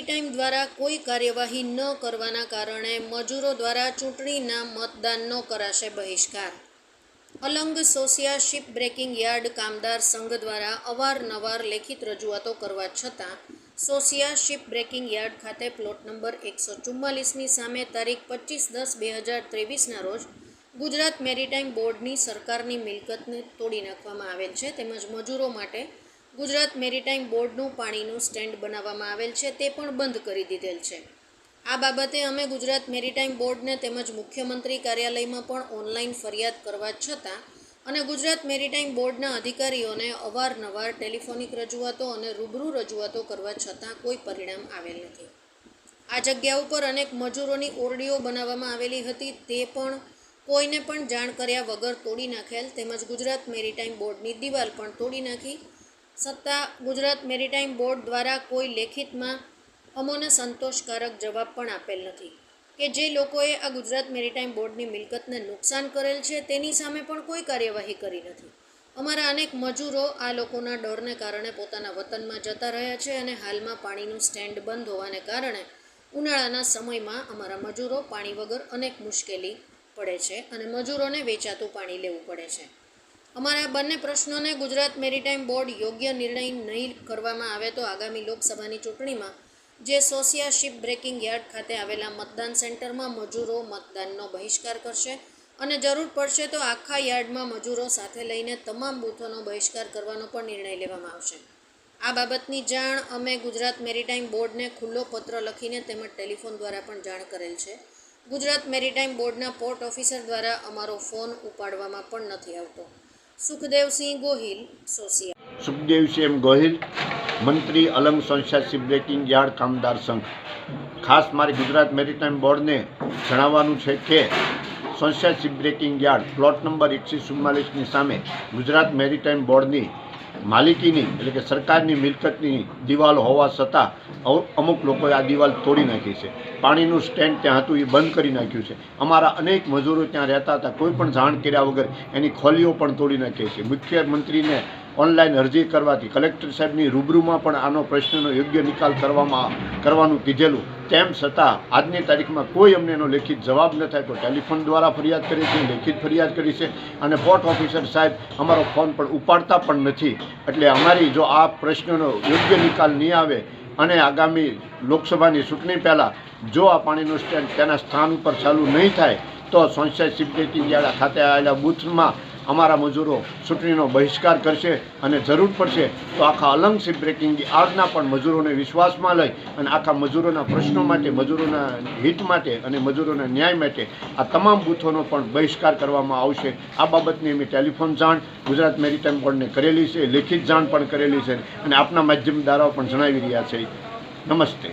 Maritime દ્વારા કોઈ કાર્યવાહી ન કરવાના કારણે મજૂરો દ્વારા ચૂંટણીના મતદાનનો કરાશે બહિષ્કાર। Alang Sosiya ship breaking yard કામદાર સંઘ દ્વારા અવારનવાર લેખિત રજૂઆતો કરવા છતાં સોસિયા શિપ બ્રેકિંગ યાર્ડ ખાતે પ્લોટ નંબર 144ની સામે તારીખ 25/10/2023ના રોજ ગુજરાત મેરીટાઈમ બોર્ડની સરકારની મિલકતને તોડી નાખવામાં આવેલ છે, તેમજ મજૂરો માટે ગુજરાત મેરીટાઈમ બોર્ડનું પાણીનું સ્ટેન્ડ બનાવવામાં આવેલ છે તે પણ બંધ કરી દીધેલ છે। આ બાબતે અમે ગુજરાત મેરીટાઈમ બોર્ડને તેમજ મુખ્યમંત્રી કાર્યાલયમાં પણ ઓનલાઈન ફરિયાદ કરવા છતાં અને ગુજરાત મેરીટાઈમ બોર્ડના અધિકારીઓને અવારનવાર ટેલિફોનિક રજૂઆતો અને રૂબરૂ રજૂઆતો કરવા છતાં કોઈ પરિણામ આવેલ નથી। આ જગ્યા ઉપર અનેક મજૂરોની ઓરડીઓ બનાવવામાં આવેલી હતી, તે પણ કોઈને પણ જાણ કર્યા વગર તોડી નાખેલ, તેમજ ગુજરાત મેરીટાઈમ બોર્ડની દિવાલ પણ તોડી નાખી છતાં ગુજરાત મેરીટાઈમ બોર્ડ દ્વારા કોઈ લેખિતમાં અમોને સંતોષકારક જવાબ પણ આપેલ નથી કે જે લોકોએ આ ગુજરાત મેરીટાઈમ બોર્ડની મિલકતને નુકસાન કરેલ છે તેની સામે પણ કોઈ કાર્યવાહી કરી નથી। અમારા અનેક મજૂરો આ લોકોના ડરને કારણે પોતાના વતનમાં જતા રહ્યા છે અને હાલમાં પાણીનું સ્ટેન્ડ બંધ હોવાને કારણે ઉનાળાના સમયમાં અમારા મજૂરો પાણી વગર અનેક મુશ્કેલી પડે છે અને મજૂરોને વેચાતું પાણી લેવું પડે છે। અમારા બંને પ્રશ્નોને ગુજરાત મેરીટાઈમ બોર્ડ યોગ્ય નિર્ણય નહીં કરવામાં આવે તો આગામી લોકસભાની ચૂંટણીમાં જે સોસિયા શિપ બ્રેકિંગ યાર્ડ ખાતે આવેલા મતદાન સેન્ટરમાં મજૂરો મતદાનનો બહિષ્કાર કરશે અને જરૂર પડશે તો આખા યાર્ડમાં મજૂરો સાથે લઈને તમામ બૂથોનો બહિષ્કાર કરવાનો પણ નિર્ણય લેવામાં આવશે। આ બાબતની જાણ અમે ગુજરાત મેરીટાઈમ બોર્ડને ખુલ્લો પત્ર લખીને તેમજ ટેલિફોન દ્વારા પણ જાણ કરેલ છે। ગુજરાત મેરીટાઈમ બોર્ડના પોર્ટ ઓફિસર દ્વારા અમારો ફોન ઉપાડવામાં પણ નથી આવતો। સુખદેવસિંહ ગોહિલ, સોસિયા। સુખદેવસિંહ ગોહિલ, મંત્રી Alang Sosiya ship breaking yard કામદાર સંઘ। ખાસ મારે ગુજરાત મેરીટાઈમ બોર્ડને જણાવવાનું છે કે Sosiya ship breaking yard plot number 144ની સામે ગુજરાત મેરીટાઈમ બોર્ડની માલિકીની એટલે કે સરકારની મિલકતની દિવાલ હોવા છતાં અમુક લોકોએ આ દિવાલ તોડી નાખી છે। પાણીનું સ્ટેન્ડ ત્યાં હતું એ બંધ કરી નાખ્યું છે। અમારા અનેક મજૂરો ત્યાં રહેતા હતા, કોઈ પણ જાણ કર્યા વગર એની ખોલીઓ પણ તોડી નાખી છે। મુખ્યમંત્રીને ઓનલાઈન અરજી કરવાથી કલેક્ટર સાહેબની રૂબરૂમાં પણ આનો પ્રશ્નનો યોગ્ય નિકાલ કરવાનું કીધેલું, તેમ છતાં આજની તારીખમાં કોઈ અમને એનો લેખિત જવાબ ન થાય તો ટેલિફોન દ્વારા ફરિયાદ કરી છે, લેખિત ફરિયાદ કરી છે અને પોર્ટ ઓફિસર સાહેબ અમારો ફોન પણ ઉપાડતા પણ નથી। એટલે અમારી જો આ પ્રશ્નનો યોગ્ય નિકાલ નહીં આવે અને આગામી લોકસભાની ચૂંટણી પહેલાં જો આ પાણીનું સ્ટેન્ડ તેના સ્થાન ઉપર ચાલુ નહીં થાય તો સોસિયા શિપ બ્રેકિંગ યાર્ડ ખાતે આવેલા બૂથમાં અમારા મજૂરો ચૂંટણીનો બહિષ્કાર કરશે અને જરૂર પડશે તો આખા અલંગ શિપ બ્રેકિંગ યાર્ડના પણ મજૂરોને વિશ્વાસમાં લઈ અને આખા મજૂરોના પ્રશ્નો માટે, મજૂરોના હિત માટે અને મજૂરોના ન્યાય માટે આ તમામ બૂથોનો પણ બહિષ્કાર કરવામાં આવશે। આ બાબતની અમે ટેલિફોન જાણ ગુજરાત મેરીટાઈમ બોર્ડને કરેલી છે, લેખિત જાણ પણ કરેલી છે અને આપના માધ્યમ દ્વારા પણ જણાવી રહ્યા છે। નમસ્તે।